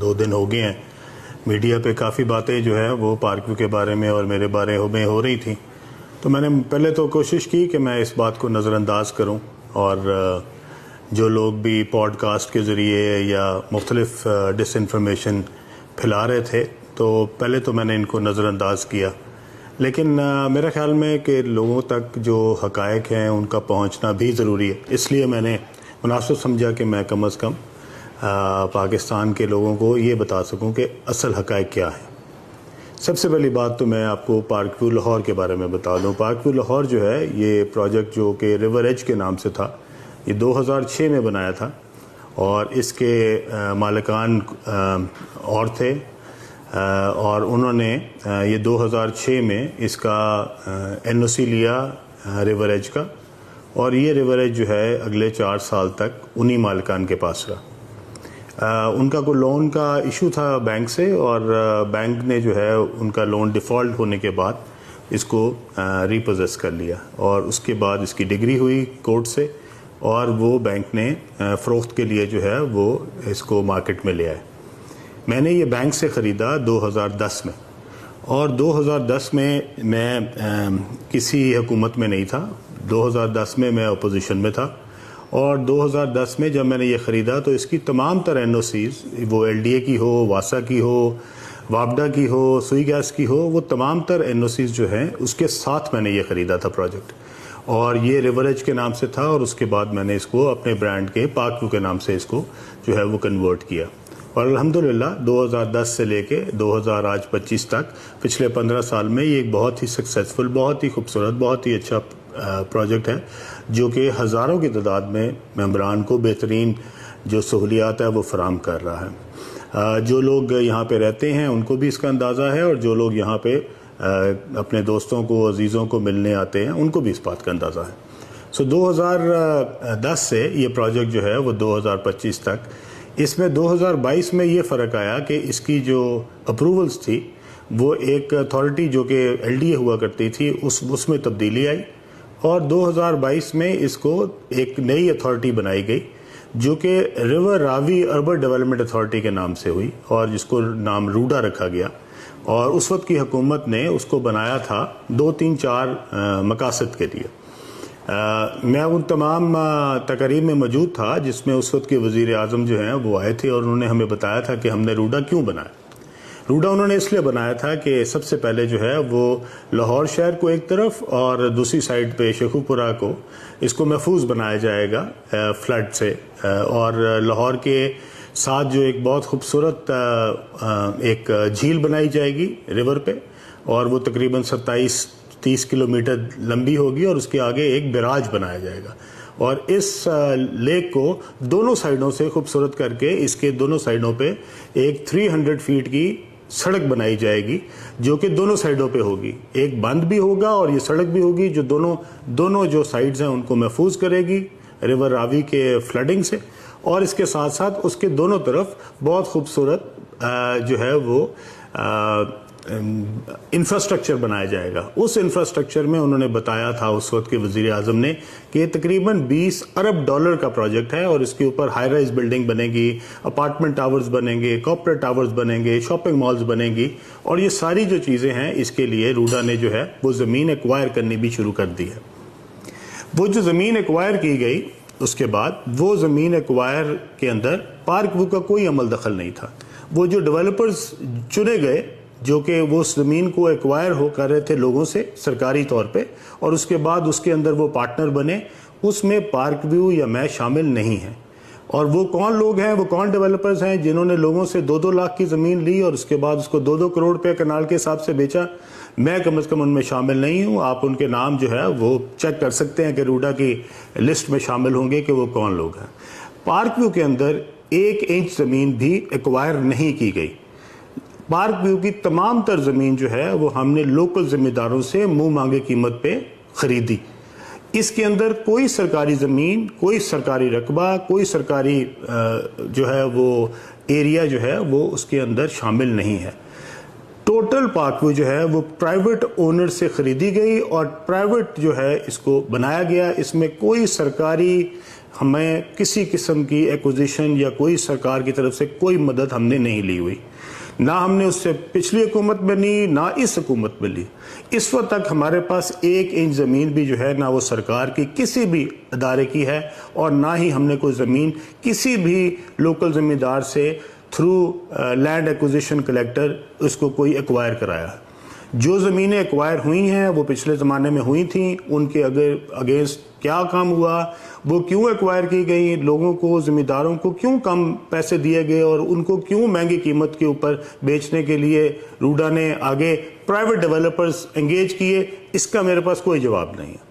2 دن ہو گئے ہیں میڈیا پہ کافی باتیں جو ہے وہ پارک ویو کے بارے میں اور میرے بارے میں ہو رہی تھیں، تو میں نے پہلے تو کوشش کی کہ میں اس بات کو نظر انداز کروں، اور جو لوگ بھی پوڈ کاسٹ کے ذریعے یا مختلف ڈس انفارمیشن پھیلا رہے تھے تو پہلے تو میں نے ان کو نظر انداز کیا، لیکن میرے خیال میں کہ لوگوں تک جو حقائق ہیں ان کا پہنچنا بھی ضروری ہے، اس لیے میں نے مناسب سمجھا کہ میں کم از کم پاکستان کے لوگوں کو یہ بتا سکوں کہ اصل حقائق کیا ہے۔ سب سے پہلی بات تو میں آپ کو پارک ویو لاہور کے بارے میں بتا دوں۔ پارک ویو لاہور جو ہے یہ پروجیکٹ جو کہ ریور ایج کے نام سے تھا، یہ 2006 میں بنایا تھا، اور اس کے مالکان اور تھے، اور انہوں نے یہ 2006 میں اس کا NOC لیا ریور ایج کا، اور یہ ریور ایج جو ہے اگلے 4 سال تک انہی مالکان کے پاس رہا۔ ان کا کوئی لون کا ایشو تھا بینک سے، اور بینک نے جو ہے ان کا لون ڈیفالٹ ہونے کے بعد اس کو ریپوزیس کر لیا، اور اس کے بعد اس کی ڈگری ہوئی کورٹ سے، اور وہ بینک نے فروخت کے لیے جو ہے وہ اس کو مارکیٹ میں لے آئے۔ میں نے یہ بینک سے خریدا 2010 میں، اور 2010 میں میں کسی حکومت میں نہیں تھا، 2010 میں اپوزیشن میں تھا، اور 2010 میں جب میں نے یہ خریدا تو اس کی تمام تر NOCs، وہ LDA کی ہو، واسا کی ہو، وابڈا کی ہو، سوئی گیس کی ہو، وہ تمام تر NOCs جو ہیں اس کے ساتھ میں نے یہ خریدا تھا پروجیکٹ، اور یہ ریور ایج کے نام سے تھا، اور اس کے بعد میں نے اس کو اپنے برانڈ کے پارک ویو کے نام سے اس کو جو ہے وہ کنورٹ کیا، اور الحمدللہ 2010 سے لے کے 2025 تک پچھلے 15 سال میں یہ ایک بہت ہی سکسیزفل، بہت ہی خوبصورت، بہت ہی اچھا پروجیکٹ ہے، جو کہ ہزاروں کی تعداد میں ممبران کو بہترین جو سہولیات ہے وہ فراہم کر رہا ہے۔ جو لوگ یہاں پہ رہتے ہیں ان کو بھی اس کا اندازہ ہے، اور جو لوگ یہاں پہ اپنے دوستوں کو، عزیزوں کو ملنے آتے ہیں ان کو بھی اس بات کا اندازہ ہے۔ 2010 سے یہ پروجیکٹ جو ہے وہ 2025 تک، اس میں 2022 میں یہ فرق آیا کہ اس کی جو اپروولز تھی وہ ایک اتھارٹی جو کہ LDA ہوا کرتی تھی اس میں تبدیلی آئی، اور 2022 میں اس کو ایک نئی اتھارٹی بنائی گئی جو کہ ریور راوی اربن ڈیولپمنٹ اتھارٹی کے نام سے ہوئی، اور جس کو نام روڈا رکھا گیا، اور اس وقت کی حکومت نے اس کو بنایا تھا 2 3 4 مقاصد کے لیے۔ میں ان تمام تقاریب میں موجود تھا جس میں اس وقت کے وزیر اعظم جو ہیں وہ آئے تھے، اور انہوں نے ہمیں بتایا تھا کہ ہم نے روڈا کیوں بنایا۔ روڈا انہوں نے اس لیے بنایا تھا کہ سب سے پہلے جو ہے وہ لاہور شہر کو ایک طرف، اور دوسری سائڈ پہ شیخو پورہ کو، اس کو محفوظ بنایا جائے گا فلڈ سے، اور لاہور کے ساتھ جو ایک بہت خوبصورت ایک جھیل بنائی جائے گی ریور پہ، اور وہ تقریباً 27-30 کلومیٹر لمبی ہوگی، اور اس کے آگے ایک بیراج بنایا جائے گا، اور اس لیک کو دونوں سائڈوں سے خوبصورت کر کے اس کے دونوں سائڈوں پہ ایک 300 فیٹ کی سڑک بنائی جائے گی جو کہ دونوں سائڈوں پہ ہوگی، ایک بند بھی ہوگا اور یہ سڑک بھی ہوگی جو دونوں جو سائڈز ہیں ان کو محفوظ کرے گی ریور راوی کے فلڈنگ سے، اور اس کے ساتھ ساتھ اس کے دونوں طرف بہت خوبصورت جو ہے وہ انفراسٹرکچر بنایا جائے گا۔ اس انفراسٹرکچر میں انہوں نے بتایا تھا اس وقت کے وزیر اعظم نے کہ یہ تقریباً $20 ارب کا پروجیکٹ ہے، اور اس کے اوپر ہائی رائز بلڈنگ بنے گی، اپارٹمنٹ ٹاورز بنیں گے، کارپوریٹ ٹاورز بنیں گے، شاپنگ مالز بنیں گی، اور یہ ساری جو چیزیں ہیں اس کے لیے روڈا نے جو ہے وہ زمین ایکوائر کرنی بھی شروع کر دی ہے۔ وہ جو زمین ایکوائر کی گئی اس کے بعد وہ زمین ایکوائر کے اندر پارک ویو کا کوئی عمل دخل نہیں تھا۔ وہ جو ڈیولپرز چنے گئے جو کہ وہ اس زمین کو ایکوائر ہو کر رہے تھے لوگوں سے سرکاری طور پہ، اور اس کے بعد اس کے اندر وہ پارٹنر بنے، اس میں پارک ویو یا میں شامل نہیں ہیں۔ اور وہ کون لوگ ہیں، وہ کون ڈیولپرز ہیں جنہوں نے لوگوں سے 2-2 لاکھ کی زمین لی اور اس کے بعد اس کو 2-2 کروڑ روپے کنال کے حساب سے بیچا؟ میں کم از کم ان میں شامل نہیں ہوں۔ آپ ان کے نام جو ہے وہ چیک کر سکتے ہیں کہ روڈا کی لسٹ میں شامل ہوں گے کہ وہ کون لوگ ہیں۔ پارک ویو کے اندر 1 انچ زمین بھی ایکوائر نہیں کی گئی۔ پارک ویو کی تمام تر زمین جو ہے وہ ہم نے لوکل ذمہ داروں سے منہ مانگے قیمت پہ خریدی۔ اس کے اندر کوئی سرکاری زمین، کوئی سرکاری رقبہ، کوئی سرکاری جو ہے وہ ایریا جو ہے وہ اس کے اندر شامل نہیں ہے۔ ٹوٹل پارک ویو جو ہے وہ پرائیویٹ اونر سے خریدی گئی اور پرائیویٹ جو ہے اس کو بنایا گیا۔ اس میں کوئی سرکاری ہمیں کسی قسم کی ایکوزیشن یا کوئی سرکار کی طرف سے کوئی مدد ہم نے نہیں لی ہوئی، نہ ہم نے اس سے پچھلی حکومت میں لی، نہ اس حکومت میں لی۔ اس وقت تک ہمارے پاس 1 انچ زمین بھی جو ہے نہ وہ سرکار کی کسی بھی ادارے کی ہے، اور نہ ہی ہم نے کوئی زمین کسی بھی لوکل زمیندار سے تھرو لینڈ ایکوزیشن کلیکٹر اس کو کوئی ایکوائر کرایا۔ جو زمینیں ایکوائر ہوئی ہیں وہ پچھلے زمانے میں ہوئی تھیں، ان کے اگینسٹ کیا کام ہوا، وہ کیوں ایکوائر کی گئی، لوگوں کو، زمینداروں کو کیوں کم پیسے دیے گئے، اور ان کو کیوں مہنگی قیمت کے اوپر بیچنے کے لیے روڈا نے آگے پرائیویٹ ڈیولپرز انگیج کیے، اس کا میرے پاس کوئی جواب نہیں ہے۔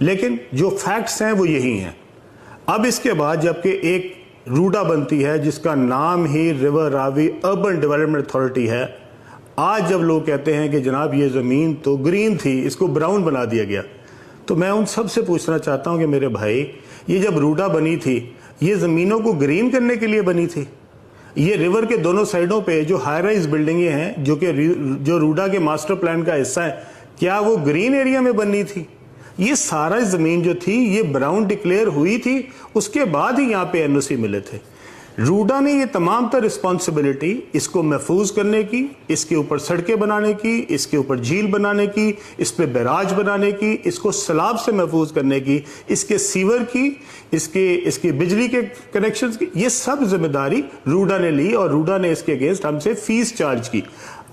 لیکن جو فیکٹس ہیں وہ یہی ہیں۔ اب اس کے بعد جبکہ ایک روڈا بنتی ہے جس کا نام ہی ریور راوی اربن ڈیولپمنٹ اتھارٹی ہے، آج جب لوگ کہتے ہیں کہ جناب یہ زمین تو گرین تھی، اس کو براؤن بنا دیا گیا، تو میں ان سب سے پوچھنا چاہتا ہوں کہ میرے بھائی، یہ جب روڈا بنی تھی یہ زمینوں کو گرین کرنے کے لیے بنی تھی؟ یہ ریور کے دونوں سائڈوں پہ جو ہائی رائز بلڈنگیں ہیں جو روڈا کے ماسٹر پلان کا حصہ ہے، کیا وہ گرین ایریا میں بننی تھی؟ یہ سارا زمین جو تھی یہ براؤن ڈکلیئر ہوئی تھی، اس کے بعد ہی یہاں پہ این او سی ملے تھے۔ روڈا نے یہ تمام تر رسپانسبلٹی اس کو محفوظ کرنے کی، اس کے اوپر سڑکیں بنانے کی، اس کے اوپر جھیل بنانے کی، اس پہ بیراج بنانے کی، اس کو سیلاب سے محفوظ کرنے کی، اس کے سیور کی، اس کے بجلی کے کنیکشنز کی، یہ سب ذمہ داری روڈا نے لی، اور روڈا نے اس کے اگینسٹ ہم سے فیس چارج کی۔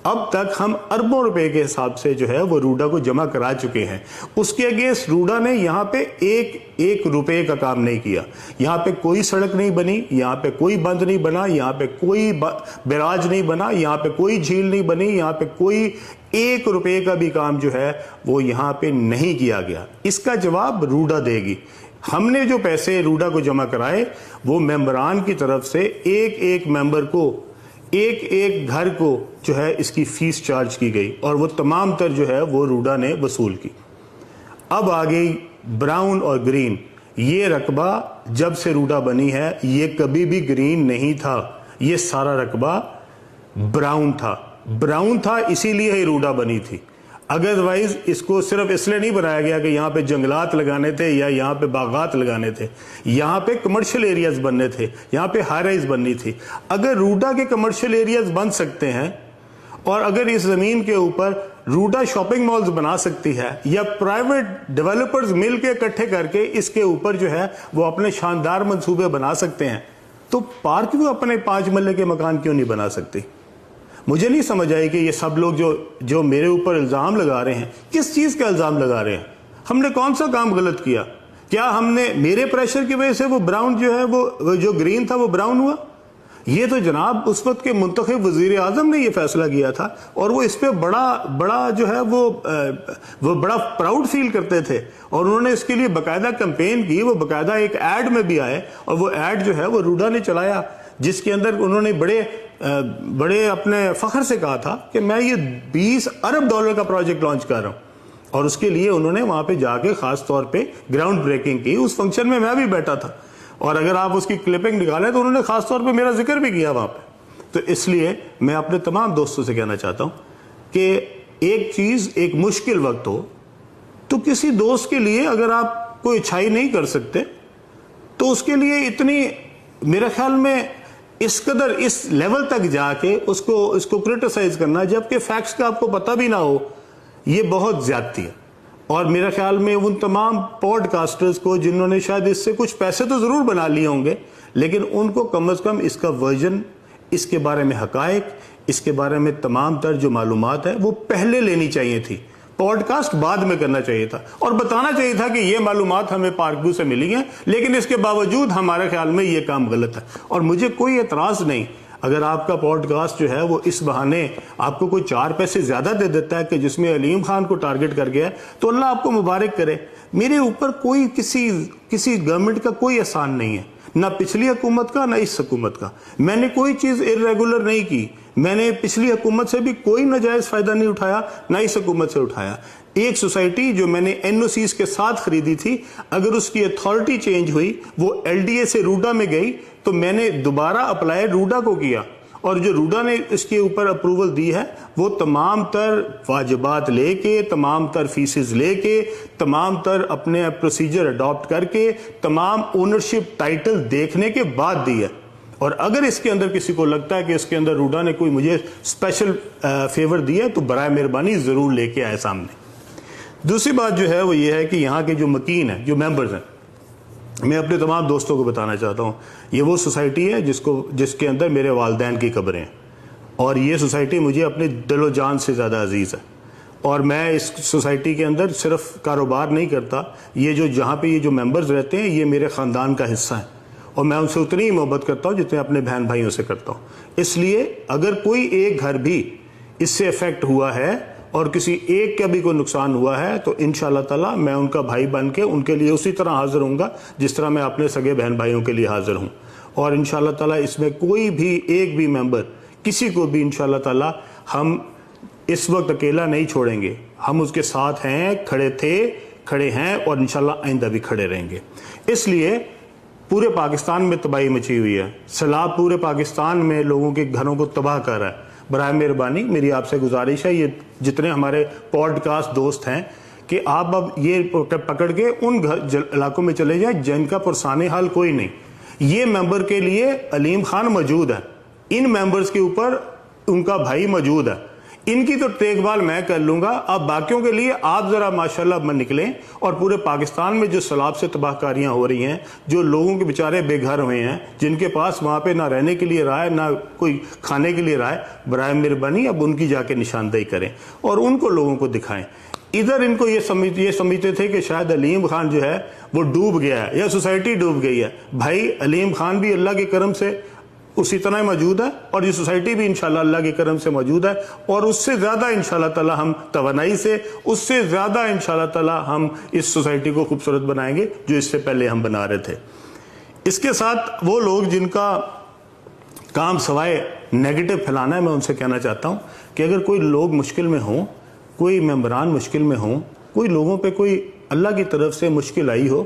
اب تک ہم اربوں روپے کے حساب سے جو ہے وہ روڈا کو جمع کرا چکے ہیں۔ اس کے اگینسٹ روڈا نے یہاں پہ ایک روپے کا کام نہیں کیا۔ یہاں پہ کوئی سڑک نہیں بنی، یہاں پہ کوئی بند نہیں بنا، یہاں پہ کوئی بیراج نہیں بنا، یہاں پہ کوئی جھیل نہیں بنی، یہاں پہ کوئی 1 روپے کا بھی کام جو ہے وہ یہاں پہ نہیں کیا گیا۔ اس کا جواب روڈا دے گی۔ ہم نے جو پیسے روڈا کو جمع کرائے وہ ممبران کی طرف سے ایک ممبر کو، ایک گھر کو جو ہے اس کی فیس چارج کی گئی، اور وہ تمام تر جو ہے وہ روڈا نے وصول کی۔ اب آ گئی براؤن اور گرین۔ یہ رقبہ جب سے روڈا بنی ہے یہ کبھی بھی گرین نہیں تھا، یہ سارا رقبہ براؤن تھا، اسی لیے ہی روڈا بنی تھی۔ ادروائز اس کو صرف اس لیے نہیں بنایا گیا کہ یہاں پہ جنگلات لگانے تھے یا یہاں پہ باغات لگانے تھے، یہاں پہ کمرشل ایریاز بننے تھے، یہاں پہ ہائی رائز بننی تھی۔ اگر روڈا کے کمرشل ایریاز بن سکتے ہیں، اور اگر اس زمین کے اوپر روڈا شاپنگ مالز بنا سکتی ہے، یا پرائیویٹ ڈیولپرز مل کے اکٹھے کر کے اس کے اوپر جو ہے وہ اپنے شاندار منصوبے بنا سکتے ہیں، تو پارک بھی اپنے 5 مرلے کے مکان کیوں نہیں بنا سکتی؟ مجھے نہیں سمجھ آئی کہ یہ سب لوگ جو میرے اوپر الزام لگا رہے ہیں، کس چیز کا الزام لگا رہے ہیں؟ ہم نے کون سا کام غلط کیا؟ کیا ہم نے میرے پریشر کی وجہ سے وہ براؤن جو ہے وہ جو گرین تھا وہ براؤن ہوا؟ یہ تو جناب اس وقت کے منتخب وزیر اعظم نے یہ فیصلہ کیا تھا، اور وہ اس پہ بڑا جو ہے وہ بڑا پراؤڈ فیل کرتے تھے، اور انہوں نے اس کے لیے باقاعدہ کمپین کی، وہ باقاعدہ ایک ایڈ میں بھی آئے، اور وہ ایڈ جو ہے وہ روڈا نے چلایا، جس کے اندر انہوں نے بڑے اپنے فخر سے کہا تھا کہ میں یہ $20 ارب کا پروجیکٹ لانچ کر رہا ہوں، اور اس کے لیے انہوں نے وہاں پہ جا کے خاص طور پہ گراؤنڈ بریکنگ کی۔ اس فنکشن میں بھی بیٹھا تھا، اور اگر آپ اس کی کلپنگ نکالیں تو انہوں نے خاص طور پہ میرا ذکر بھی کیا وہاں پہ۔ تو اس لیے میں اپنے تمام دوستوں سے کہنا چاہتا ہوں کہ ایک چیز، ایک مشکل وقت ہو تو کسی دوست کے لیے اگر آپ کوئی اچھائی نہیں کر سکتے تو اس کے لیے اتنی، میرے خیال میں اس قدر اس لیول تک جا کے اس کو کرٹیسائز کرنا جبکہ فیکٹس کا آپ کو پتہ بھی نہ ہو، یہ بہت زیادتی ہے۔ اور میرے خیال میں ان تمام پوڈ کاسٹرز کو جنہوں نے شاید اس سے کچھ پیسے تو ضرور بنا لیے ہوں گے، لیکن ان کو کم از کم اس کا ورژن، اس کے بارے میں حقائق، اس کے بارے میں تمام تر جو معلومات ہے وہ پہلے لینی چاہیے تھی، پوڈ کاسٹ بعد میں کرنا چاہیے تھا، اور بتانا چاہیے تھا کہ یہ معلومات ہمیں پارک ویو سے ملی ہیں، لیکن اس کے باوجود ہمارے خیال میں یہ کام غلط ہے۔ اور مجھے کوئی اعتراض نہیں اگر آپ کا پوڈ کاسٹ جو ہے وہ اس بہانے آپ کو کوئی 4 پیسے زیادہ دے دیتا ہے کہ جس میں علیم خان کو ٹارگٹ کر گیا ہے، تو اللہ آپ کو مبارک کرے۔ میرے اوپر کوئی کسی گورنمنٹ کا کوئی احسان نہیں ہے، نہ پچھلی حکومت کا نہ اس حکومت کا۔ میں نے کوئی چیز ارریگولر نہیں کی، میں نے پچھلی حکومت سے بھی کوئی ناجائز فائدہ نہیں اٹھایا، نہ اس حکومت سے اٹھایا۔ ایک سوسائٹی جو میں نے این او سیز کے ساتھ خریدی تھی، اگر اس کی اتھارٹی چینج ہوئی، وہ ایل ڈی اے سے روڈا میں گئی، تو میں نے دوبارہ اپلائی روڈا کو کیا، اور جو روڈا نے اس کے اوپر اپروول دی ہے وہ تمام تر واجبات لے کے، تمام تر فیسز لے کے، تمام تر اپنے پروسیجر اڈاپٹ کر کے، تمام اونرشپ ٹائٹل دیکھنے کے بعد دی ہے. اور اگر اس کے اندر کسی کو لگتا ہے کہ اس کے اندر روڈا نے کوئی مجھے اسپیشل فیور دیا ہے تو برائے مہربانی ضرور لے کے آئے سامنے. دوسری بات جو ہے وہ یہ ہے کہ یہاں کے جو مکین ہیں، جو ممبرز ہیں، میں اپنے تمام دوستوں کو بتانا چاہتا ہوں یہ وہ سوسائٹی ہے جس کے اندر میرے والدین کی قبریں ہیں، اور یہ سوسائٹی مجھے اپنے دل و جان سے زیادہ عزیز ہے. اور میں اس سوسائٹی کے اندر صرف کاروبار نہیں کرتا، یہ جہاں پہ یہ جو ممبرز رہتے ہیں یہ میرے خاندان کا حصہ ہیں، اور میں ان سے اتنی ہی محبت کرتا ہوں جتنے اپنے بہن بھائیوں سے کرتا ہوں. اس لیے اگر کوئی ایک گھر بھی اس سے افیکٹ ہوا ہے اور کسی ایک کا بھی کوئی نقصان ہوا ہے تو انشاءاللہ تعالی میں ان کا بھائی بن کے ان کے لیے اسی طرح حاضر ہوں گا جس طرح میں اپنے سگے بہن بھائیوں کے لیے حاضر ہوں. اور انشاءاللہ تعالی اس میں کوئی بھی ایک بھی ممبر کسی کو بھی انشاءاللہ تعالی ہم اس وقت اکیلا نہیں چھوڑیں گے. ہم اس کے ساتھ ہیں، کھڑے تھے، کھڑے ہیں، اور انشاءاللہ آئندہ بھی کھڑے رہیں گے. اس لیے پورے پاکستان میں تباہی مچی ہوئی ہے، سیلاب پورے پاکستان میں لوگوں کے گھروں کو تباہ کر رہا ہے. برائے مہربانی میری آپ سے گزارش ہے، یہ جتنے ہمارے پوڈ کاسٹ دوست ہیں کہ آپ اب یہ پکڑ کے ان علاقوں میں چلے جائیں جن کا پرسان حال کوئی نہیں. یہ ممبر کے لیے علیم خان موجود ہے، ان ممبرز کے اوپر ان کا بھائی موجود ہے، ان کی تو دیکھ بھال میں کر لوں گا. اب باقیوں کے لیے آپ ذرا ماشاءاللہ من نکلیں، اور پورے پاکستان میں جو سیلاب سے تباہ کاریاں ہو رہی ہیں، جو لوگوں کے بیچارے بے گھر ہوئے ہیں، جن کے پاس وہاں پہ نہ رہنے کے لیے رہا ہے نہ کوئی کھانے کے لیے رہا ہے، برائے مہربانی اب ان کی جا کے نشاندہی کریں اور ان کو لوگوں کو دکھائیں. ادھر ان کو یہ سمجھتے تھے کہ شاید علیم خان جو ہے وہ ڈوب گیا ہے یا سوسائٹی ڈوب گئی ہے. بھائی علیم خان بھی اللہ کے کرم سے اسی طرح موجود ہے، اور یہ سوسائٹی بھی انشاءاللہ اللہ کے کرم سے موجود ہے، اور اس سے زیادہ انشاءاللہ تعالی ہم توانائی سے، اس سے زیادہ انشاءاللہ تعالی ہم اس سوسائٹی کو خوبصورت بنائیں گے جو اس سے پہلے ہم بنا رہے تھے. اس کے ساتھ وہ لوگ جن کا کام سوائے نیگیٹو پھیلانا ہے، میں ان سے کہنا چاہتا ہوں کہ اگر کوئی لوگ مشکل میں ہوں، کوئی ممبران مشکل میں ہوں، کوئی لوگوں پہ کوئی اللہ کی طرف سے مشکل آئی ہو،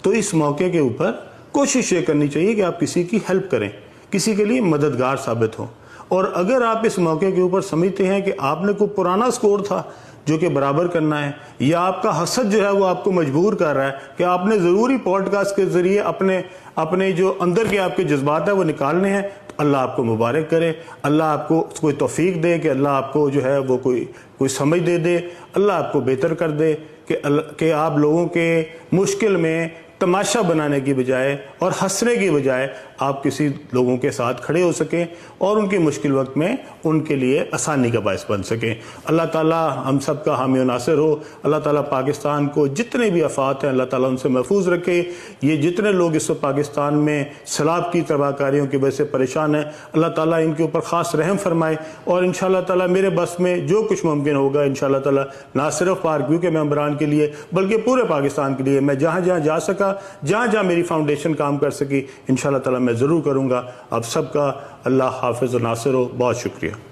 تو اس موقع کے اوپر کوشش یہ کرنی چاہیے کہ آپ کسی کی ہیلپ کریں، کسی کے لیے مددگار ثابت ہو. اور اگر آپ اس موقع کے اوپر سمجھتے ہیں کہ آپ نے کوئی پرانا سکور تھا جو کہ برابر کرنا ہے، یا آپ کا حسد جو ہے وہ آپ کو مجبور کر رہا ہے کہ آپ نے ضروری پوڈ کاسٹ کے ذریعے اپنے جو اندر کے آپ کے جذبات ہیں وہ نکالنے ہیں، تو اللہ آپ کو مبارک کرے، اللہ آپ کو کوئی توفیق دے کہ اللہ آپ کو جو ہے وہ کوئی سمجھ دے، اللہ آپ کو بہتر کر دے کہ آپ لوگوں کے مشکل میں تماشا بنانے کی بجائے اور ہنسنے کی بجائے آپ کسی لوگوں کے ساتھ کھڑے ہو سکیں اور ان کے مشکل وقت میں ان کے لیے آسانی کا باعث بن سکیں. اللہ تعالیٰ ہم سب کا حامی و ناصر ہو. اللہ تعالیٰ پاکستان کو جتنے بھی آفات ہیں اللہ تعالیٰ ان سے محفوظ رکھے. یہ جتنے لوگ اس وقت پاکستان میں سیلاب کی تباہ کاریوں کی وجہ سے پریشان ہیں، اللہ تعالیٰ ان کے اوپر خاص رحم فرمائے. اور انشاءاللہ تعالیٰ میرے بس میں جو کچھ ممکن ہوگا انشاءاللہ تعالیٰ نہ صرف پارک ویو کے ممبران کے لیے بلکہ پورے پاکستان کے لیے میں جہاں جہاں جا سکا، جہاں میری فاؤنڈیشن کام کر سکی، انشاءاللہ تعالیٰ میں ضرور کروں گا. آپ سب کا اللہ حافظ و ناصر ہو. بہت شکریہ.